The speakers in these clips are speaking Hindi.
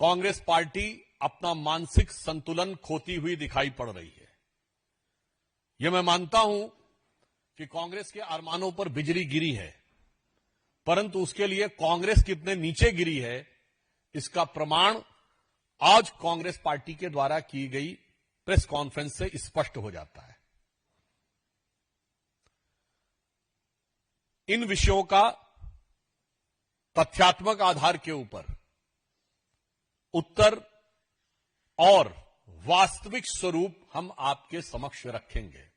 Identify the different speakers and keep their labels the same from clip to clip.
Speaker 1: कांग्रेस पार्टी अपना मानसिक संतुलन खोती हुई दिखाई पड़ रही है। यह मैं मानता हूं कि कांग्रेस के अरमानों पर बिजली गिरी है, परंतु उसके लिए कांग्रेस कितने नीचे गिरी है इसका प्रमाण आज कांग्रेस पार्टी के द्वारा की गई प्रेस कॉन्फ्रेंस से स्पष्ट हो जाता है। इन विषयों का तथ्यात्मक आधार के ऊपर उत्तर और वास्तविक स्वरूप हम आपके समक्ष रखेंगे।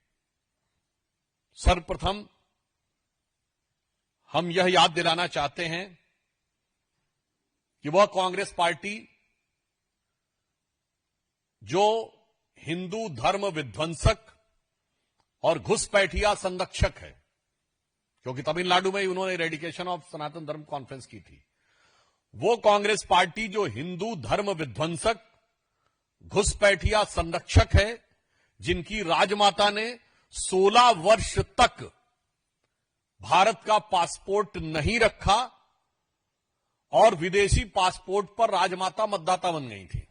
Speaker 1: सर्वप्रथम हम यह याद दिलाना चाहते हैं कि वह कांग्रेस पार्टी जो हिंदू धर्म विध्वंसक और घुसपैठिया संरक्षक है, क्योंकि तमिलनाडु में ही उन्होंने रेडिकेशन ऑफ सनातन धर्म कॉन्फ्रेंस की थी, वो कांग्रेस पार्टी जो हिंदू धर्म विध्वंसक घुसपैठिया संरक्षक है, जिनकी राजमाता ने 16 वर्ष तक भारत का पासपोर्ट नहीं रखा और विदेशी पासपोर्ट पर राजमाता मतदाता बन गई थी,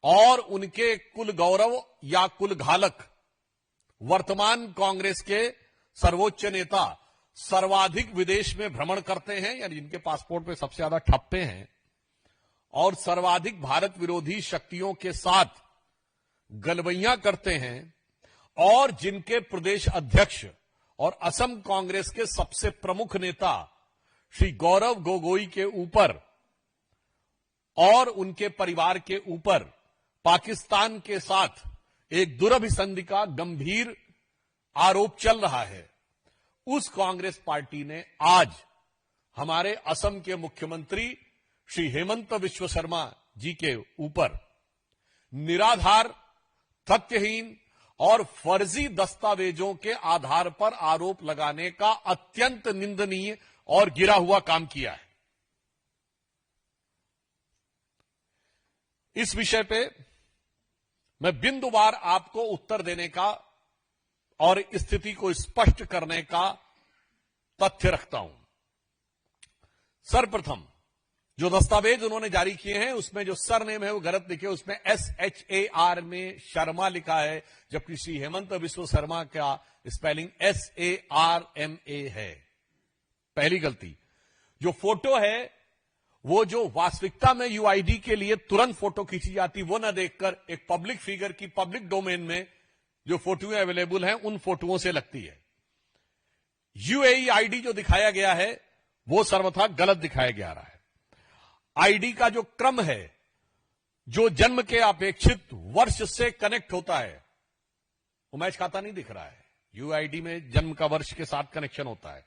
Speaker 1: और उनके कुल गौरव या कुल घालक वर्तमान कांग्रेस के सर्वोच्च नेता सर्वाधिक विदेश में भ्रमण करते हैं, यानी जिनके पासपोर्ट पे सबसे ज्यादा ठप्पे हैं, और सर्वाधिक भारत विरोधी शक्तियों के साथ गलबैयां करते हैं, और जिनके प्रदेश अध्यक्ष और असम कांग्रेस के सबसे प्रमुख नेता श्री गौरव गोगोई के ऊपर और उनके परिवार के ऊपर पाकिस्तान के साथ एक दुरभिसंधि का गंभीर आरोप चल रहा है, उस कांग्रेस पार्टी ने आज हमारे असम के मुख्यमंत्री श्री हेमंत बिस्वा शर्मा जी के ऊपर निराधार, तथ्यहीन और फर्जी दस्तावेजों के आधार पर आरोप लगाने का अत्यंत निंदनीय और गिरा हुआ काम किया है। इस विषय पे मैं बिंदुवार आपको उत्तर देने का और स्थिति को स्पष्ट करने का तथ्य रखता हूं। सर्वप्रथम जो दस्तावेज उन्होंने जारी किए हैं उसमें जो सरनेम है वो गलत लिखे, उसमें SHAR में शर्मा लिखा है, जबकि श्री हेमंत बिस्वा शर्मा का स्पेलिंग SARMA है। पहली गलती। जो फोटो है वो जो वास्तविकता में UID के लिए तुरंत फोटो खींची जाती वो न देखकर एक पब्लिक फिगर की पब्लिक डोमेन में जो फोटोएं अवेलेबल हैं उन फोटोओं से लगती है। UAE ID जो दिखाया गया है वो सर्वथा गलत दिखाया जा रहा है। आईडी का जो क्रम है जो जन्म के अपेक्षित वर्ष से कनेक्ट होता है वो मैच खाता नहीं दिख रहा है। UID में जन्म का वर्ष के साथ कनेक्शन होता है।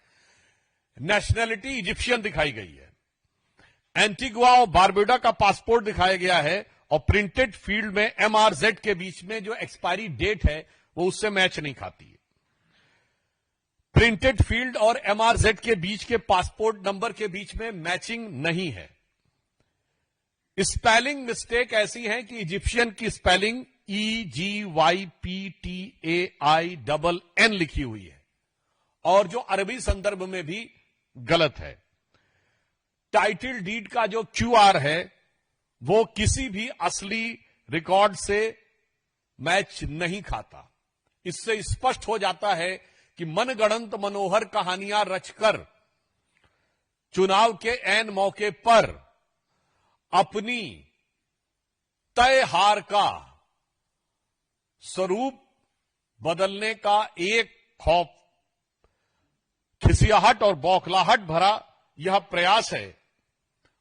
Speaker 1: नेशनैलिटी इजिप्शियन दिखाई गई है। एंटीगुआ और बारबुडा का पासपोर्ट दिखाया गया है और प्रिंटेड फील्ड में MRZ के बीच में जो एक्सपायरी डेट है वो उससे मैच नहीं खाती है। प्रिंटेड फील्ड और MRZ के बीच के पासपोर्ट नंबर के बीच में मैचिंग नहीं है। स्पेलिंग मिस्टेक ऐसी है कि इजिप्शियन की स्पेलिंग EGYPTAINN लिखी हुई है और जो अरबी संदर्भ में भी गलत है। टाइटल डीड का जो QR है वो किसी भी असली रिकॉर्ड से मैच नहीं खाता। इससे स्पष्ट हो जाता है कि मनगढ़ंत मनोहर कहानियां रचकर चुनाव के ऐन मौके पर अपनी तय हार का स्वरूप बदलने का एक खौफ, खिसियाहट और बौखलाहट भरा यह प्रयास है,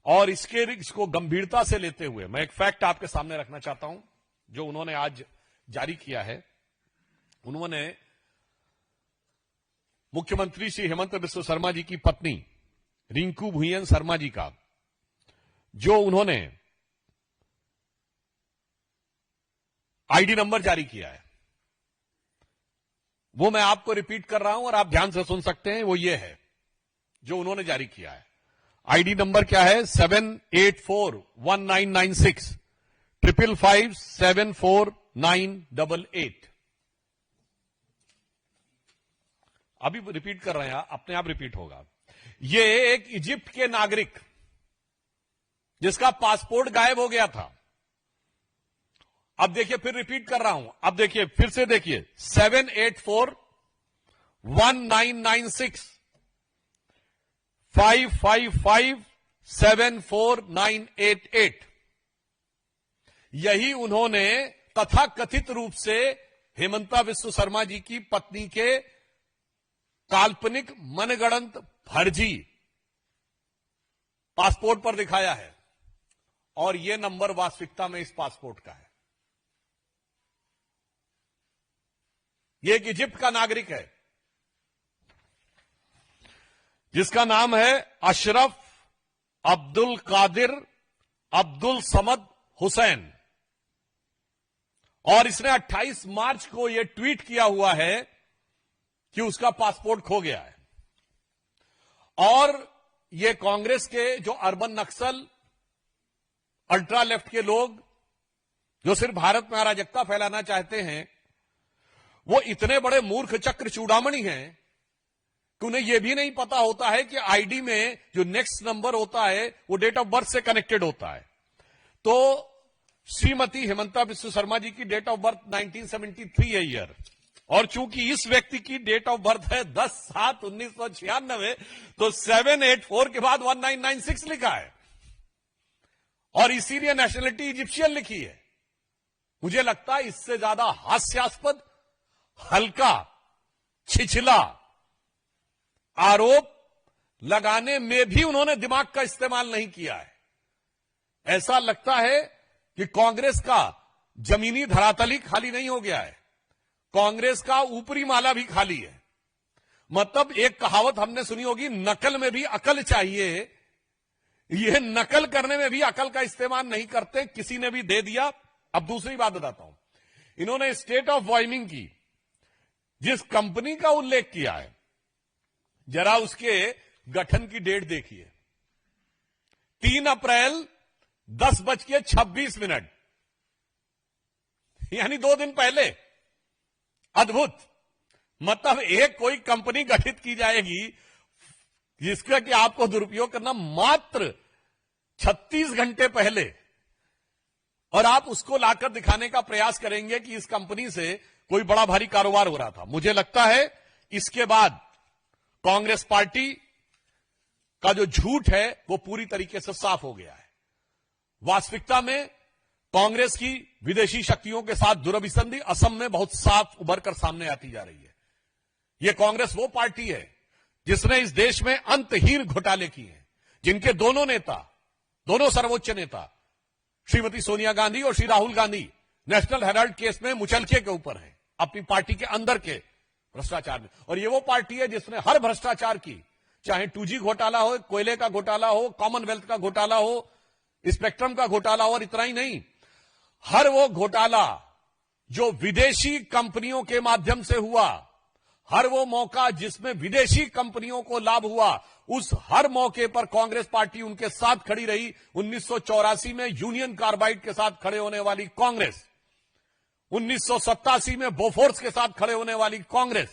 Speaker 1: और इसको गंभीरता से लेते हुए मैं एक फैक्ट आपके सामने रखना चाहता हूं जो उन्होंने आज जारी किया है। उन्होंने मुख्यमंत्री श्री हेमंत बिस्वा शर्मा जी की पत्नी रिंकू भुयन शर्मा जी का जो उन्होंने आईडी नंबर जारी किया है वो मैं आपको रिपीट कर रहा हूं और आप ध्यान से सुन सकते हैं। वो ये है जो उन्होंने जारी किया है। आईडी नंबर क्या है? 7841996 555749888। अभी रिपीट कर रहे हैं, अपने आप रिपीट होगा। ये एक इजिप्ट के नागरिक, 7841996 555749888। अभी रिपीट कर रहे हैं, अपने आप रिपीट होगा। ये एक इजिप्ट के नागरिक, 7841996 555749888। अभी रिपीट कर रहे हैं, अपने आप रिपीट होगा। ये एक इजिप्ट के नागरिक, 7841996 555749888। ये एक इजिप्ट के नागरिक जिसका पासपोर्ट गायब हो गया था। अब देखिए, फिर रिपीट कर रहा हूं, अब देखिए, फिर से देखिए, 7841996 5557498 यही उन्होंने तथाकथित रूप से हेमंता विश्व शर्मा जी की पत्नी के काल्पनिक मनगढ़ंत फर्जी पासपोर्ट पर दिखाया है, और यह नंबर वास्तविकता में इस पासपोर्ट का है। यह एक इजिप्ट का नागरिक है जिसका नाम है अशरफ अब्दुल कादिर अब्दुल समद हुसैन, और इसने 28 मार्च को यह ट्वीट किया हुआ है कि उसका पासपोर्ट खो गया है। और यह कांग्रेस के जो अर्बन नक्सल अल्ट्रा लेफ्ट के लोग जो सिर्फ भारत में अराजकता फैलाना चाहते हैं, वो इतने बड़े मूर्ख चक्र चूड़ामणि हैं कि उन्हें यह भी नहीं पता होता है कि आईडी में जो नेक्स्ट नंबर होता है वो डेट ऑफ बर्थ से कनेक्टेड होता है। तो श्रीमती हेमंता विश्व शर्मा जी की डेट ऑफ बर्थ 1973 है ईयर, और चूंकि इस व्यक्ति की डेट ऑफ बर्थ है 10/7/1996, तो 784 के बाद 1996 लिखा है, और इसीलिए नेशनलिटी इजिप्शियन लिखी है। मुझे लगता है इससे ज्यादा हास्यास्पद, हल्का, छिछला आरोप लगाने में भी उन्होंने दिमाग का इस्तेमाल नहीं किया है। ऐसा लगता है कि कांग्रेस का जमीनी धरातल खाली नहीं हो गया है, कांग्रेस का ऊपरी माला भी खाली है। मतलब एक कहावत हमने सुनी होगी, नकल में भी अकल चाहिए। यह नकल करने में भी अकल का इस्तेमाल नहीं करते, किसी ने भी दे दिया। अब दूसरी बात बताता हूं, इन्होंने स्टेट ऑफ वाइमिंग की जिस कंपनी का उल्लेख किया है, जरा उसके गठन की डेट देखिए, 3 अप्रैल 10:26, यानी 2 दिन पहले। अद्भुत। मतलब एक कोई कंपनी गठित की जाएगी जिसका कि आपको दुरुपयोग करना मात्र 36 घंटे पहले, और आप उसको लाकर दिखाने का प्रयास करेंगे कि इस कंपनी से कोई बड़ा भारी कारोबार हो रहा था। मुझे लगता है इसके बाद कांग्रेस पार्टी का जो झूठ है वो पूरी तरीके से साफ हो गया है। वास्तविकता में कांग्रेस की विदेशी शक्तियों के साथ दुरभिसंधि असम में बहुत साफ उभर कर सामने आती जा रही है। यह कांग्रेस वो पार्टी है जिसने इस देश में अंतहीन घोटाले किए हैं, जिनके दोनों नेता, दोनों सर्वोच्च नेता श्रीमती सोनिया गांधी और Shri Rahul Gandhi national Herald case में मुचलके के ऊपर हैं अपनी पार्टी के अंदर के भ्रष्टाचार में। और ये वो पार्टी है जिसने हर भ्रष्टाचार की, चाहे 2G घोटाला हो, कोयले का घोटाला हो, कॉमनवेल्थ का घोटाला हो, स्पेक्ट्रम का घोटाला हो, और इतना ही नहीं, हर वो घोटाला जो विदेशी कंपनियों के माध्यम से हुआ, हर वो मौका जिसमें विदेशी कंपनियों को लाभ हुआ, उस हर मौके पर कांग्रेस पार्टी उनके साथ खड़ी रही। 1984 में यूनियन कार्बाइड के साथ खड़े होने वाली कांग्रेस, 1987 में बोफोर्स के साथ खड़े होने वाली कांग्रेस,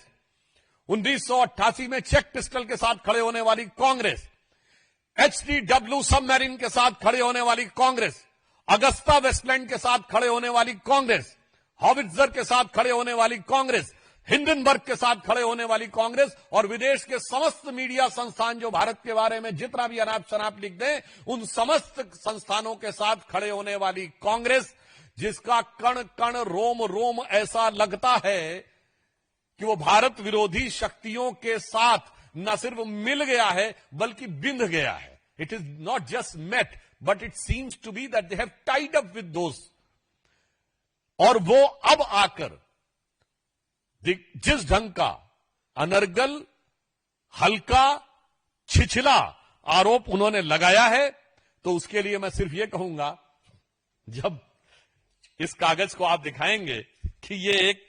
Speaker 1: 1988 में चेक पिस्टल के साथ खड़े होने वाली कांग्रेस, HTW सबमरीन के साथ खड़े होने वाली कांग्रेस, अगस्ता वेस्टलैंड के साथ खड़े होने वाली कांग्रेस, हॉविट्जर के साथ खड़े होने वाली कांग्रेस, हिंडनबर्ग के साथ खड़े होने वाली कांग्रेस, और विदेश के समस्त मीडिया संस्थान जो भारत के बारे में जितना भी अनाप शनाप लिख दें, उन समस्त संस्थानों के साथ खड़े होने वाली कांग्रेस, जिसका कण कण रोम रोम ऐसा लगता है कि वो भारत विरोधी शक्तियों के साथ न सिर्फ मिल गया है बल्कि बिंध गया है। It is not just met but it seems to be that they have tied up with those. और वो अब आकर जिस ढंग का अनर्गल, हल्का, छिछला आरोप उन्होंने लगाया है, तो उसके लिए मैं सिर्फ यह कहूंगा, जब इस कागज को आप दिखाएंगे कि ये एक,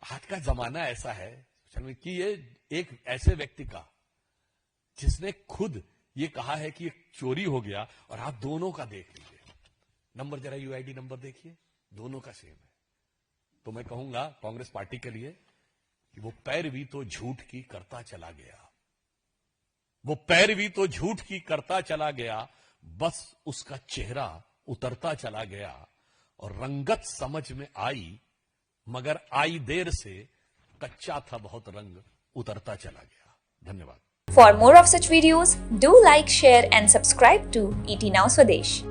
Speaker 1: आज का जमाना ऐसा है कि ये एक ऐसे व्यक्ति का जिसने खुद ये कहा है कि एक चोरी हो गया, और आप दोनों का देख लीजिए नंबर, जरा यूआईडी नंबर देखिए, दोनों का सेम है। तो मैं कहूंगा कांग्रेस पार्टी के लिए कि वो पैरवी तो झूठ की करता चला गया, वो पैरवी तो झूठ की करता चला गया, बस उसका चेहरा उतरता चला गया और रंगत समझ में आई, मगर आई देर से, कच्चा था बहुत रंग, उतरता चला गया। धन्यवाद।
Speaker 2: For more of such videos, do like, share and subscribe to ET Now Swadesh.